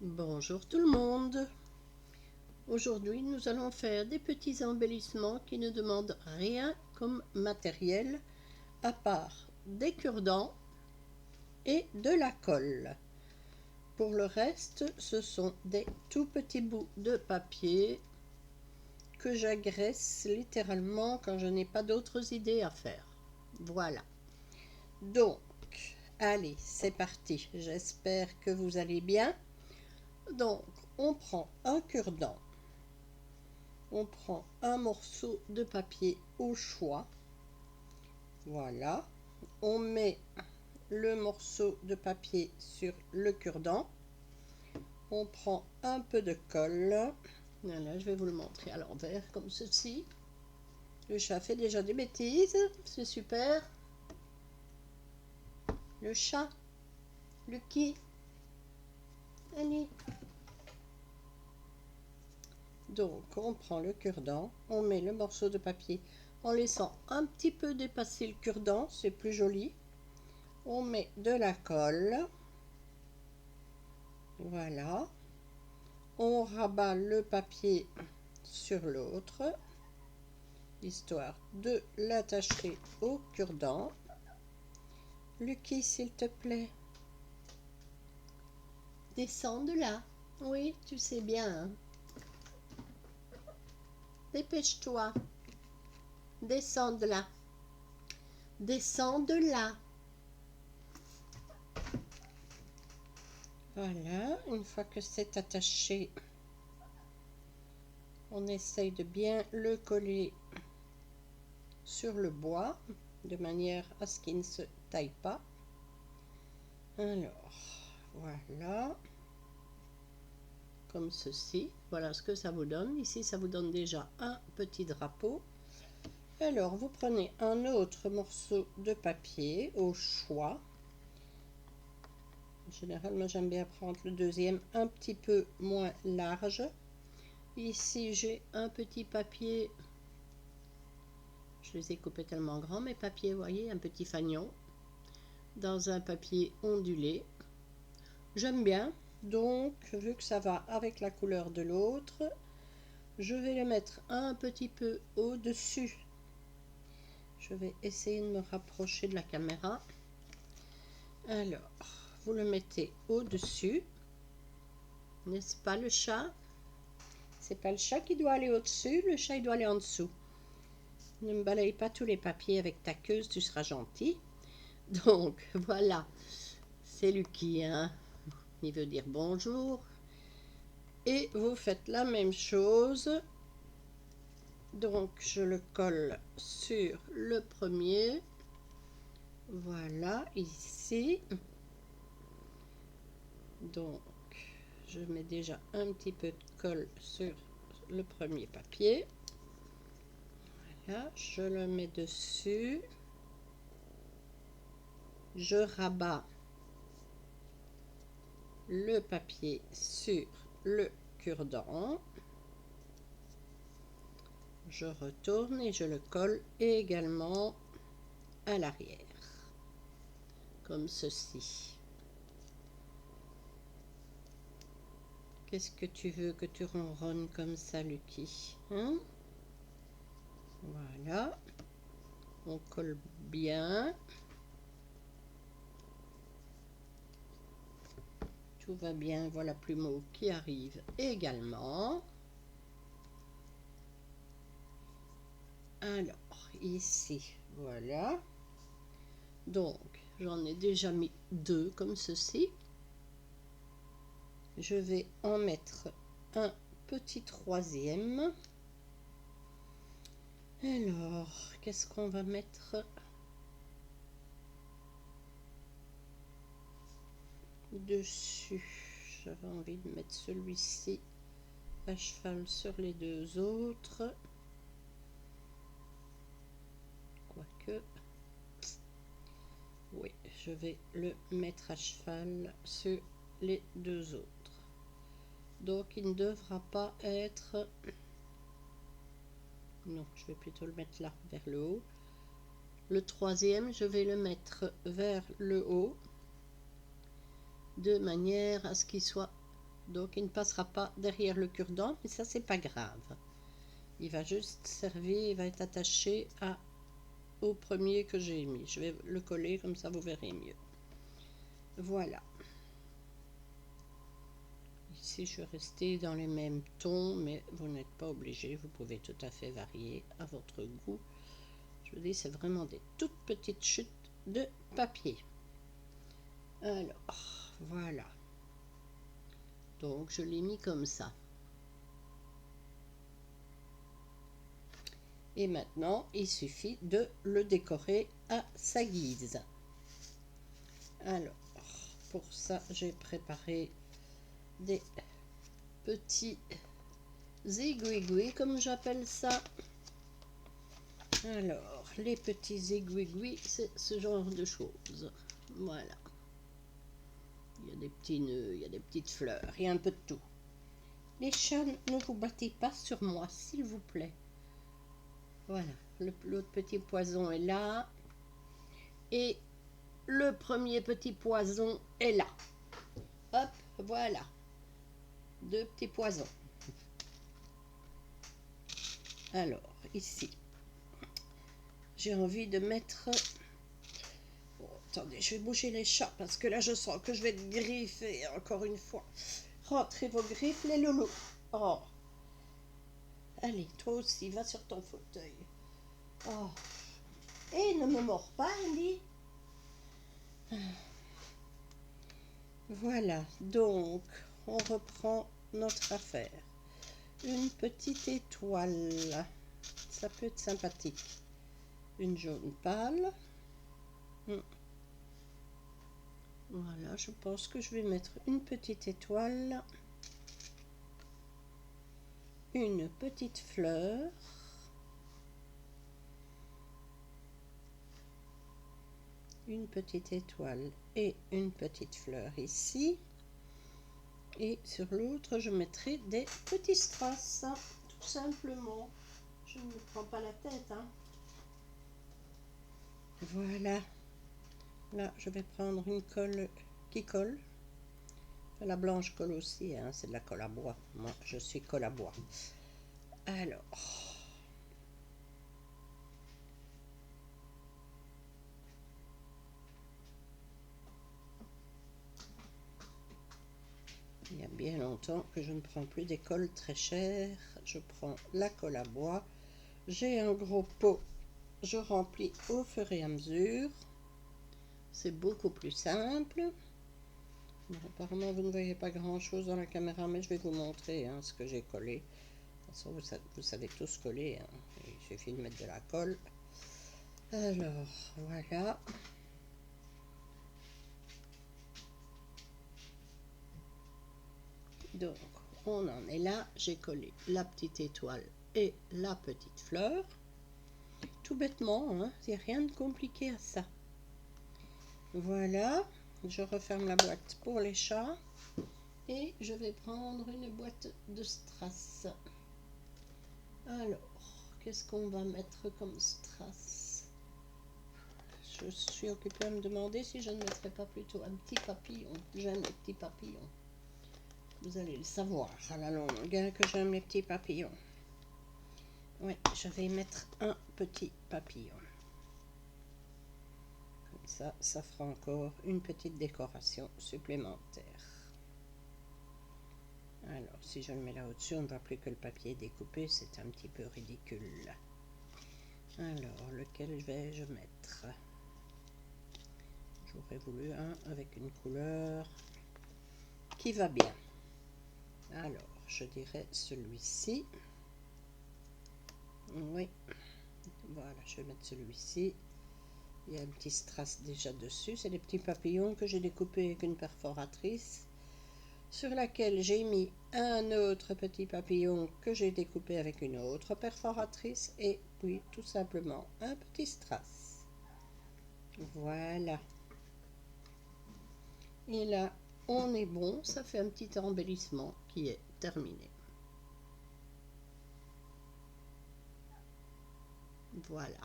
Bonjour tout le monde. Aujourd'hui, nous allons faire des petits embellissements qui ne demandent rien comme matériel à part des cure-dents et de la colle. Pour le reste, ce sont des tout petits bouts de papier que j'agresse littéralement quand je n'ai pas d'autres idées à faire. Voilà. Donc, allez, c'est parti. J'espère que vous allez bien. Donc, on prend un cure-dent. On prend un morceau de papier au choix. Voilà. On met le morceau de papier sur le cure-dent. On prend un peu de colle. Voilà, je vais vous le montrer à l'envers comme ceci. Le chat fait déjà des bêtises. C'est super. Le chat. Lucky. Allez. Donc, on prend le cure-dent. On met le morceau de papier en laissant un petit peu dépasser le cure-dent. C'est plus joli. On met de la colle. Voilà. On rabat le papier sur l'autre, histoire de l'attacher au cure-dent. Lucky, s'il te plaît. Descends de là. Oui, tu sais bien. Hein. Dépêche-toi. Descends de là. Descends de là. Voilà, une fois que c'est attaché, on essaye de bien le coller sur le bois, de manière à ce qu'il ne se taille pas. Alors, voilà. Comme ceci. Voilà ce que ça vous donne. Ici, ça vous donne déjà un petit drapeau. Alors, vous prenez un autre morceau de papier au choix. Généralement, j'aime bien prendre le deuxième un petit peu moins large. Ici, j'ai un petit papier. Je les ai coupés tellement grands, mes papiers, vous voyez, un petit fanion. Dans un papier ondulé. J'aime bien. Donc, vu que ça va avec la couleur de l'autre, je vais le mettre un petit peu au-dessus. Je vais essayer de me rapprocher de la caméra. Alors, vous le mettez au-dessus. N'est-ce pas le chat? C'est pas le chat qui doit aller au-dessus, le chat il doit aller en dessous. Ne me balaye pas tous les papiers avec ta queue, tu seras gentil. Donc, voilà. C'est Lucky, hein? Il veut dire bonjour. Et vous faites la même chose. Donc, je le colle sur le premier. Voilà, ici. Donc, je mets déjà un petit peu de colle sur le premier papier. Voilà, je le mets dessus. Je rabats le papier sur le cure-dent. Je retourne et je le colle également à l'arrière, comme ceci. Qu'est-ce que tu veux que tu ronronnes comme ça, Lucky, hein? Voilà. On colle bien. Tout va bien. Voilà plumeau qui arrive également. Alors, ici, voilà. Donc, j'en ai déjà mis deux comme ceci. Je vais en mettre un petit troisième. Alors, qu'est-ce qu'on va mettre dessus? J'avais envie de mettre celui-ci à cheval sur les deux autres. Quoique, oui, je vais le mettre à cheval sur les deux autres. Donc, il ne devra pas être... Non, je vais plutôt le mettre là, vers le haut. Le troisième, je vais le mettre vers le haut, de manière à ce qu'il soit Donc il ne passera pas derrière le cure-dent, mais ça c'est pas grave. Il va juste servir, il va être attaché au premier que j'ai mis. Je vais le coller comme ça vous verrez mieux. Voilà. Ici je suis restée dans les mêmes tons, mais vous n'êtes pas obligé, vous pouvez tout à fait varier à votre goût. Je vous dis, c'est vraiment des toutes petites chutes de papier. Alors, voilà. Donc je l'ai mis comme ça. Et maintenant, il suffit de le décorer à sa guise. Alors, pour ça, j'ai préparé des petits aiguilles, comme j'appelle ça. Alors, les petits aiguilles, c'est ce genre de choses. Voilà. Il y a des petits nœuds, il y a des petites fleurs, il y a un peu de tout. Les chats, ne vous battez pas sur moi, s'il vous plaît. Voilà, l'autre petit poison est là. Et le premier petit poison est là. Hop, voilà. Deux petits poisons. Alors, ici, j'ai envie de mettre... Oh, attendez, je vais bouger les chats parce que là, je sens que je vais être griffée encore une fois. Rentrez vos griffes, les loulous. Oh. Allez, toi aussi, va sur ton fauteuil. Oh. Et ne me mords pas, Andy. Voilà, donc, on reprend notre affaire. Une petite étoile. Ça peut être sympathique. Une jaune pâle. Voilà, je pense que je vais mettre une petite étoile. Une petite fleur. Une petite étoile et une petite fleur ici. Et sur l'autre, je mettrai des petits strass, tout simplement. Je ne me prends pas la tête, hein. Voilà. Là, je vais prendre une colle qui colle. La blanche colle aussi, hein, c'est de la colle à bois. Moi, je suis colle à bois. Alors. Il y a bien longtemps que je ne prends plus des colles très chères. Je prends la colle à bois. J'ai un gros pot. Je remplis au fur et à mesure. C'est beaucoup plus simple. Bon, apparemment, vous ne voyez pas grand-chose dans la caméra, mais je vais vous montrer hein, ce que j'ai collé. De toute façon, vous savez tous coller. Hein. Il suffit de mettre de la colle. Alors, voilà. Donc, on en est là. J'ai collé la petite étoile et la petite fleur. Tout bêtement, hein, il n'y a rien de compliqué à ça. Voilà, je referme la boîte pour les chats et je vais prendre une boîte de strass. Alors, qu'est-ce qu'on va mettre comme strass? Je suis occupée à me demander si je ne mettrais pas plutôt un petit papillon. J'aime les petits papillons. Vous allez le savoir à la longue hein, que j'aime les petits papillons. Oui, je vais mettre un petit papillon. Comme ça fera encore une petite décoration supplémentaire. Alors, si je le mets là au-dessus, on ne voit plus que le papier est découpé, c'est un petit peu ridicule. Alors, lequel vais-je mettre? J'aurais voulu un avec une couleur qui va bien. Alors, je dirais celui-ci. Oui, voilà, je vais mettre celui-ci. Il y a un petit strass déjà dessus. C'est des petits papillons que j'ai découpés avec une perforatrice, sur laquelle j'ai mis un autre petit papillon que j'ai découpé avec une autre perforatrice et puis tout simplement un petit strass. Voilà. Et là, on est bon. Ça fait un petit embellissement qui est terminé. Voilà.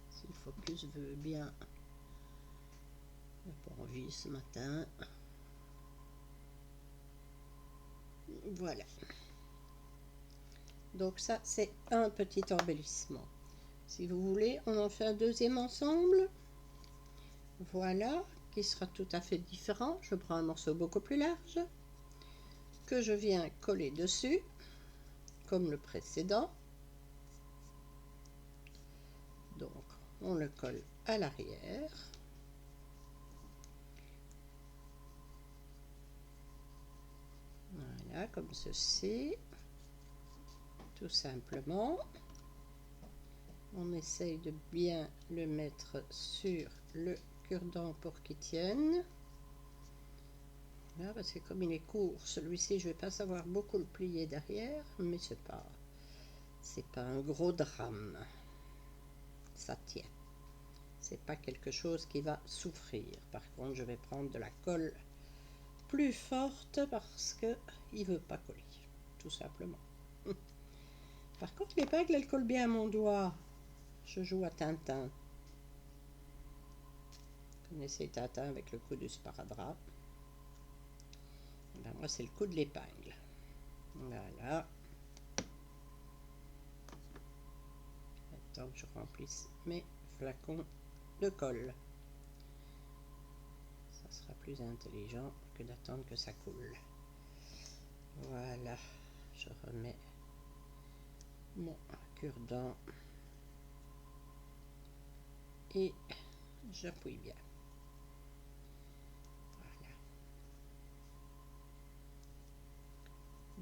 Si le focus veut bien. J'ai pas envie ce matin. Voilà. Donc ça, c'est un petit embellissement. Si vous voulez, on en fait un deuxième ensemble. Voilà, qui sera tout à fait différent. Je prends un morceau beaucoup plus large que je viens coller dessus, comme le précédent. Donc, on le colle à l'arrière. Voilà, comme ceci. Tout simplement. On essaye de bien le mettre sur le cure-dent pour qu'il tienne. Là, parce que comme il est court, celui-ci, je vais pas savoir beaucoup le plier derrière, mais c'est pas un gros drame. Ça tient. C'est pas quelque chose qui va souffrir. Par contre, je vais prendre de la colle plus forte parce que il veut pas coller, tout simplement. Par contre, l'épingle, elle colle bien à mon doigt. Je joue à Tintin. Vous connaissez Tintin avec le coup du sparadrap. Ben, moi, c'est le coup de l'épingle. Voilà. Attends que je remplisse mes flacons de colle. Ça sera plus intelligent que d'attendre que ça coule. Voilà. Je remets mon cure-dent et j'appuie bien. Voilà.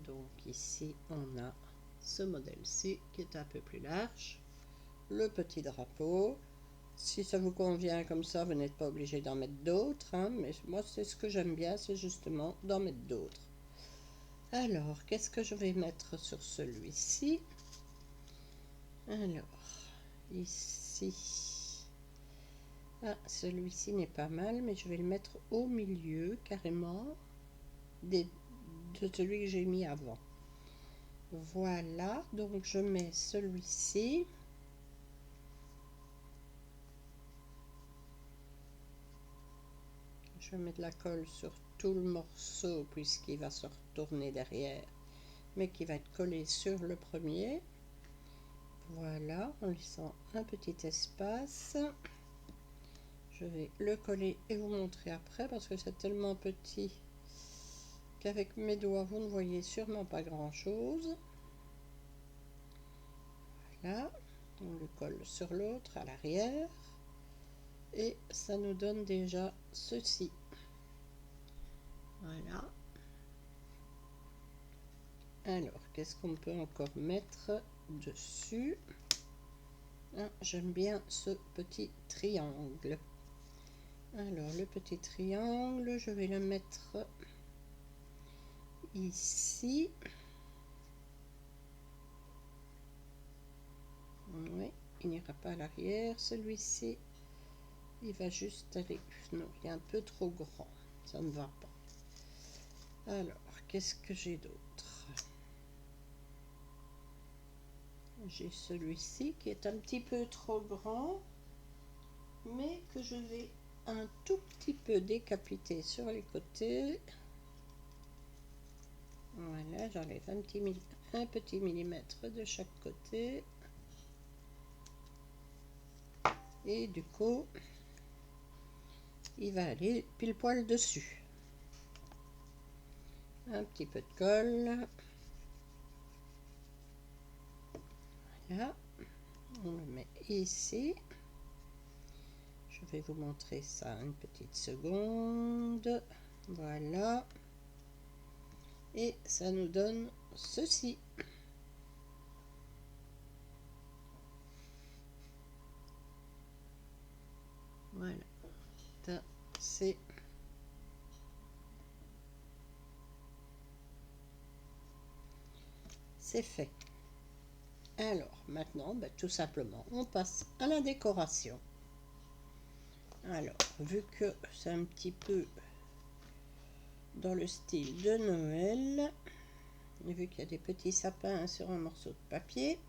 Donc ici, on a ce modèle-ci qui est un peu plus large. Le petit drapeau. Si ça vous convient comme ça, vous n'êtes pas obligé d'en mettre d'autres, hein, mais moi c'est ce que j'aime bien, c'est justement d'en mettre d'autres. Alors, qu'est-ce que je vais mettre sur celui-ci? Alors, ici, ah, celui-ci n'est pas mal, mais je vais le mettre au milieu carrément de celui que j'ai mis avant. Voilà, donc je mets celui-ci. Je mets de la colle sur tout le morceau puisqu'il va se retourner derrière, mais qui va être collé sur le premier. Voilà, en laissant un petit espace. Je vais le coller et vous montrer après parce que c'est tellement petit qu'avec mes doigts vous ne voyez sûrement pas grand chose. Voilà, on le colle sur l'autre à l'arrière et ça nous donne déjà ceci. Voilà. Alors, qu'est-ce qu'on peut encore mettre dessus? Ah, j'aime bien ce petit triangle. Alors, le petit triangle, je vais le mettre ici. Oui, il n'ira pas à l'arrière. Celui-ci, il va juste aller... Non, il est un peu trop grand. Ça ne va pas. Alors, qu'est-ce que j'ai d'autre? J'ai celui-ci qui est un petit peu trop grand, mais que je vais un tout petit peu décapiter sur les côtés. Voilà, j'enlève un petit millimètre de chaque côté. Et du coup, il va aller pile poil dessus. Un petit peu de colle. Voilà, on le met ici. Je vais vous montrer ça une petite seconde. Voilà. Et ça nous donne ceci. Voilà. Ça, c'est fait. Alors, maintenant, ben, tout simplement, on passe à la décoration. Alors, vu que c'est un petit peu dans le style de Noël, et vu qu'il y a des petits sapins sur un morceau de papier,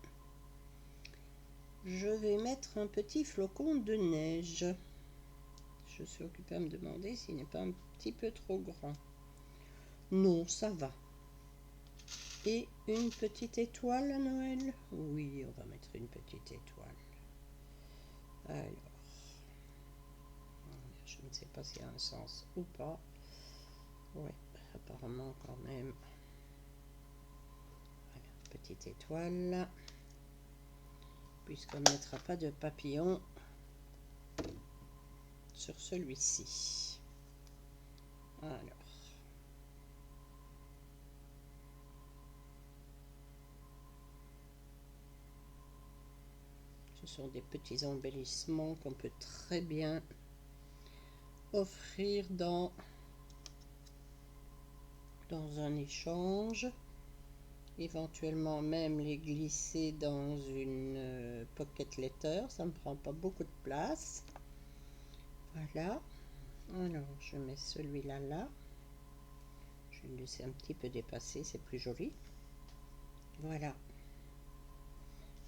je vais mettre un petit flocon de neige. Je suis occupée à me demander s'il n'est pas un petit peu trop grand. Non, ça va. Et une petite étoile à Noël. Oui, on va mettre une petite étoile. Alors, je ne sais pas s'il y a un sens ou pas. Oui, apparemment quand même. Voilà, petite étoile. Puisqu'on ne mettra pas de papillon sur celui-ci. Alors. Ce sont des petits embellissements qu'on peut très bien offrir dans un échange. Éventuellement même les glisser dans une pocket letter. Ça ne prend pas beaucoup de place. Voilà. Alors, je mets celui-là là. Je vais le laisser un petit peu dépasser, c'est plus joli. Voilà.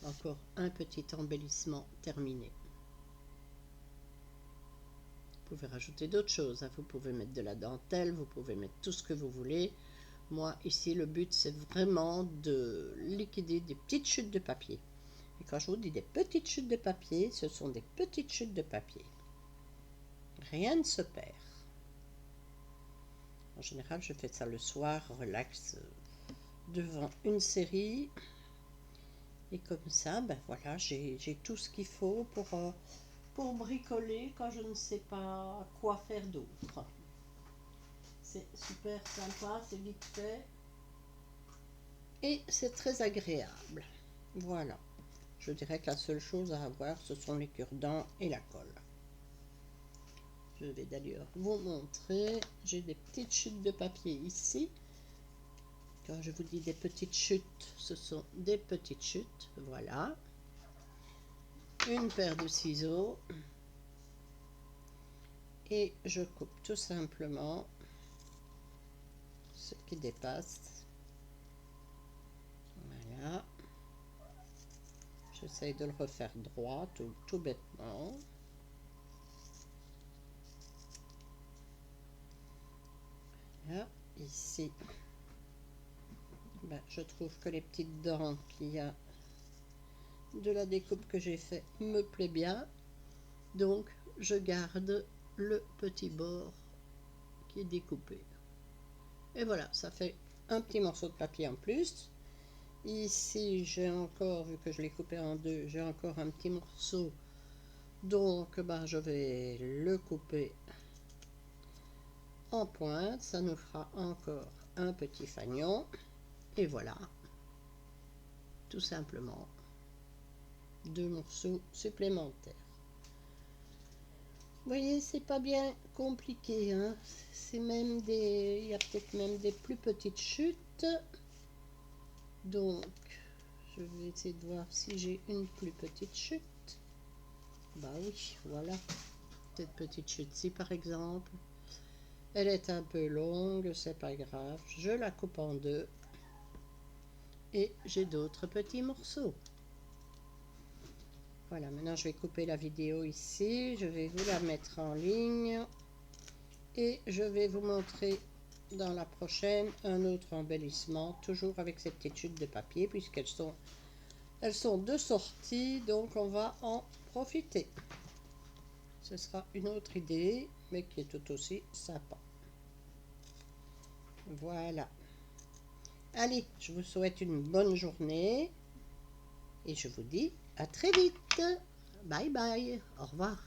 Encore un petit embellissement terminé. Vous pouvez rajouter d'autres choses, hein. Vous pouvez mettre de la dentelle, vous pouvez mettre tout ce que vous voulez. Moi, ici, le but, c'est vraiment de liquider des petites chutes de papier. Et quand je vous dis des petites chutes de papier, ce sont des petites chutes de papier. Rien ne se perd. En général, je fais ça le soir, relax, devant une série. Et comme ça, ben voilà, j'ai tout ce qu'il faut pour bricoler quand je ne sais pas quoi faire d'autre. C'est super sympa, c'est vite fait. Et c'est très agréable. Voilà. Je dirais que la seule chose à avoir, ce sont les cure-dents et la colle. Je vais d'ailleurs vous montrer. J'ai des petites chutes de papier ici. Quand je vous dis des petites chutes, ce sont des petites chutes. Voilà. Une paire de ciseaux. Et je coupe tout simplement ce qui dépasse. Voilà. J'essaye de le refaire droit, tout bêtement. Là, ici, ben, je trouve que les petites dents qu'il y a de la découpe que j'ai fait me plaît bien. Donc, je garde le petit bord qui est découpé. Et voilà, ça fait un petit morceau de papier en plus. Ici, j'ai encore, vu que je l'ai coupé en deux, j'ai encore un petit morceau. Donc, ben, je vais le couper en pointe. Ça nous fera encore un petit fanion. Et voilà, tout simplement, deux morceaux supplémentaires. Vous voyez, c'est pas bien compliqué, hein. C'est même des, il y a peut-être même des plus petites chutes. Donc, je vais essayer de voir si j'ai une plus petite chute. Bah oui, voilà. Cette petite chute-ci, par exemple. Elle est un peu longue, c'est pas grave. Je la coupe en deux. Et j'ai d'autres petits morceaux. Voilà, maintenant je vais couper la vidéo ici. Je vais vous la mettre en ligne. Et je vais vous montrer dans la prochaine un autre embellissement. Toujours avec ces petites chutes de papier, puisqu'elles sont de sortie. Donc on va en profiter. Ce sera une autre idée, mais qui est tout aussi sympa. Voilà. Allez, je vous souhaite une bonne journée et je vous dis à très vite. Bye bye. Au revoir.